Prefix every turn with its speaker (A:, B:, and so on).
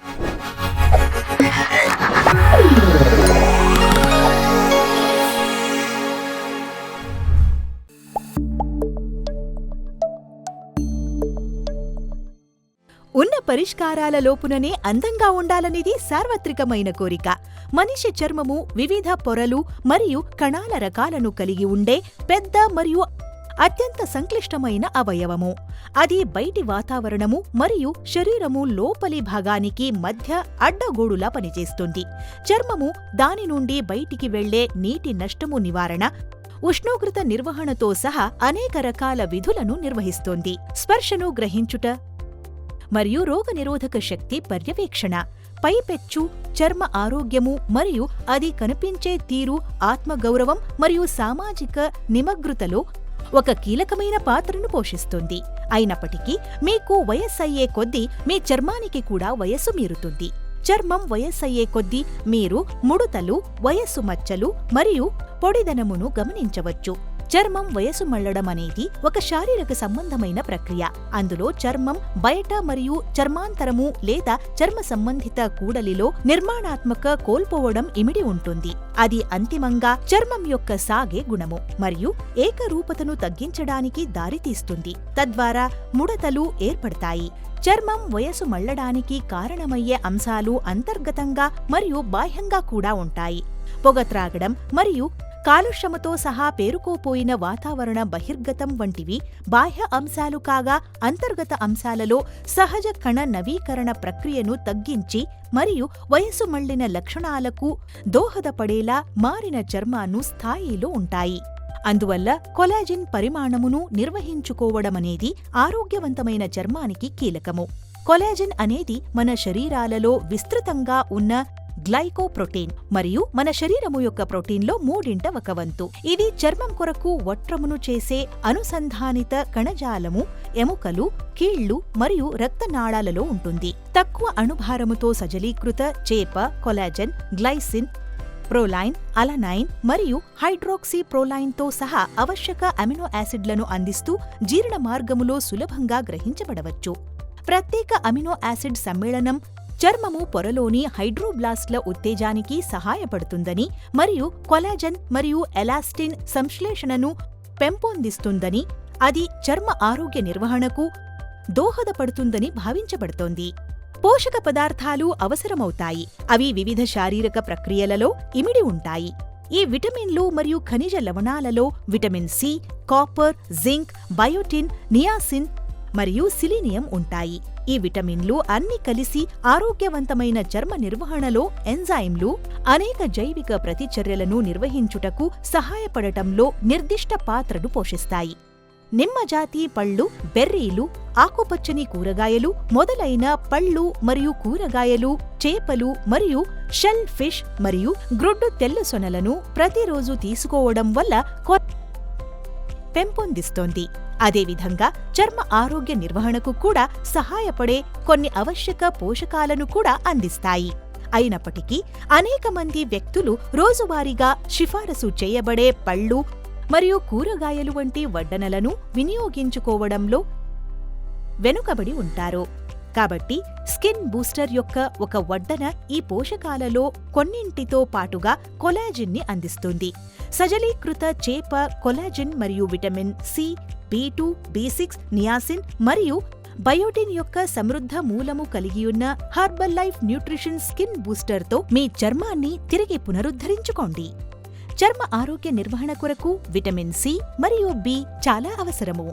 A: ఉన్న పరిష్కారాల లోపుననే అందంగా ఉండాలనేది సార్వత్రికమైన కోరిక. మనిషి చర్మము వివిధ పొరలు మరియు కణాల రకాలను కలిగి ఉండే పెద్ద మరియు అత్యంత సంక్లిష్టమైన అవయవము. అది బయటి వాతావరణము మరియు శరీరము లోపలి భాగానికి మధ్య అడ్డగోడులా పనిచేస్తుంది. చర్మము దాని నుండి బయటికి వెళ్లే నీటి నష్టము నివారణ, ఉష్ణోగ్రత నిర్వహణతో సహా అనేక రకాల విధులను నిర్వహిస్తోంది. స్పర్శను గ్రహించుట మరియు రోగనిరోధక శక్తి పర్యవేక్షణ, పైపెచ్చు, చర్మ ఆరోగ్యము మరియు అది కనిపించే తీరు, ఆత్మగౌరవం మరియు సామాజిక నిమగ్నతలో ఒక కీలకమైన పాత్రను పోషిస్తుంది. అయినప్పటికీ మీకు వయస్సయ్యే కొద్దీ మీ చర్మానికి కూడా వయస్సు మీరుతుంది. చర్మం వయస్సయ్యే కొద్దీ మీరు ముడతలు, వయస్సు మచ్చలు మరియు పొడిదనమును గమనించవచ్చు. చర్మం వయసు మళ్లడం అనేది ఒక శారీరక సంబంధమైన ప్రక్రియ. అందులో చర్మం బయట మరియు చర్మాంతరము లేదా చర్మ సంబంధిత కూడలిలో నిర్మాణాత్మక కోల్పోవడం ఇమిడి ఉంటుంది. అది అంతిమంగా చర్మం యొక్క సాగే గుణము మరియు ఏకరూపతను తగ్గించడానికి దారితీస్తుంది. తద్వారా ముడతలు ఏర్పడతాయి. చర్మం వయసు మళ్లడానికి కారణమయ్యే అంశాలు అంతర్గతంగా మరియు బాహ్యంగా కూడా ఉంటాయి. పొగ త్రాగడం మరియు కాలుష్యముతో సహా పేరుకోపోయిన వాతావరణ బహిర్గతం వంటివి బాహ్య అంశాలు కాగా, అంతర్గత అంశాలలో సహజ కణ నవీకరణ ప్రక్రియను తగ్గించి మరియు వయసు మళ్లిన లక్షణాలకు దోహదపడేలా మారిన చర్మాను స్థాయిలో ఉంటాయి. అందువల్ల కొలాజిన్ పరిమాణమును నిర్వహించుకోవడమనేది ఆరోగ్యవంతమైన చర్మానికి కీలకము. కొలాజిన్ అనేది మన శరీరాలలో విస్తృతంగా ఉన్న గ్లైకోప్రోటీన్ మరియు మన శరీరము యొక్క ప్రోటీన్లో 1/3 ఇది చర్మం కొరకు వట్రమును చేసే అనుసంధానిత కణజాలము ఎముకలు, కీళ్లు మరియు రక్తనాళాలలో ఉంటుంది. తక్కువ అణుభారముతో సజలీకృత చేప కొలాజన్, గ్లైసిన్, ప్రోలైన్, అలనైన్ మరియు హైడ్రోక్సీ ప్రోలైన్తో సహా ఆవశ్యక అమినో యాసిడ్లను అందిస్తూ జీర్ణ మార్గములో సులభంగా గ్రహించబడవచ్చు. ప్రత్యేక అమినో యాసిడ్ సమ్మేళనం చర్మము పొరలోని హైడ్రోబ్లాస్ట్ల ఉత్తేజానికి సహాయపడుతుందని మరియు కొలాజన్ మరియు ఎలాస్టిన్ సంశ్లేషణను పెంపొందిస్తుందని, అది చర్మ ఆరోగ్య నిర్వహణకు దోహదపడుతుందని భావించబడుతోంది. పోషక పదార్థాలు అవసరమవుతాయి. అవి వివిధ శారీరక ప్రక్రియలలో ఇమిడి ఉంటాయి. ఈ విటమిన్లు మరియు ఖనిజ లవణాలలో vitamin C, copper, zinc, biotin, niacin మరియు సిలీనియం ఉంటాయి. ఈ విటమిన్లు అన్ని కలిసి ఆరోగ్యవంతమైన చర్మ నిర్వహణలో ఎంజైమ్లు అనేక జైవిక ప్రతిచర్యలను నిర్వహించుటకు సహాయపడటంలో నిర్దిష్ట పాత్రను పోషిస్తాయి. నిమ్మజాతి పళ్ళు, బెర్రీలు, ఆకుపచ్చని కూరగాయలు మొదలైన పళ్ళు మరియు కూరగాయలు, చేపలు మరియు షెల్ ఫిష్ మరియు గ్రుడ్డు తెల్ల సొనలను ప్రతిరోజు తీసుకోవడం వల్ల పెంపొందిస్తోంది. అదేవిధంగా చర్మ ఆరోగ్య నిర్వహణకు కూడా సహాయపడే కొన్ని ఆవశ్యక పోషకాలను కూడా అందిస్తాయి. అయినప్పటికీ అనేక మంది వ్యక్తులు రోజువారీగా సిఫారసు చేయబడే పళ్ళు మరియు కూరగాయలు వంటి వడ్డనలను వినియోగించుకోవడంలో వెనుకబడి ఉంటారు. కాబట్టి స్కిన్ బూస్టర్ యొక్క ఒక వడ్డన ఈ పోషకాలలో కొన్నింటితో పాటుగా కొలాజిన్ని అందిస్తుంది. సజలీకృత చేప కొలాజిన్ మరియు vitamin C, B2, B6, niacin మరియు బయోటిన్ యొక్క సమృద్ధ మూలము కలిగియున్న హర్బల్ లైఫ్ న్యూట్రిషన్ స్కిన్ బూస్టర్తో మీ చర్మాన్ని తిరిగి పునరుద్ధరించుకోండి. చర్మ ఆరోగ్య నిర్వహణ కొరకు విటమిన్ సి మరియు బి చాలా అవసరము.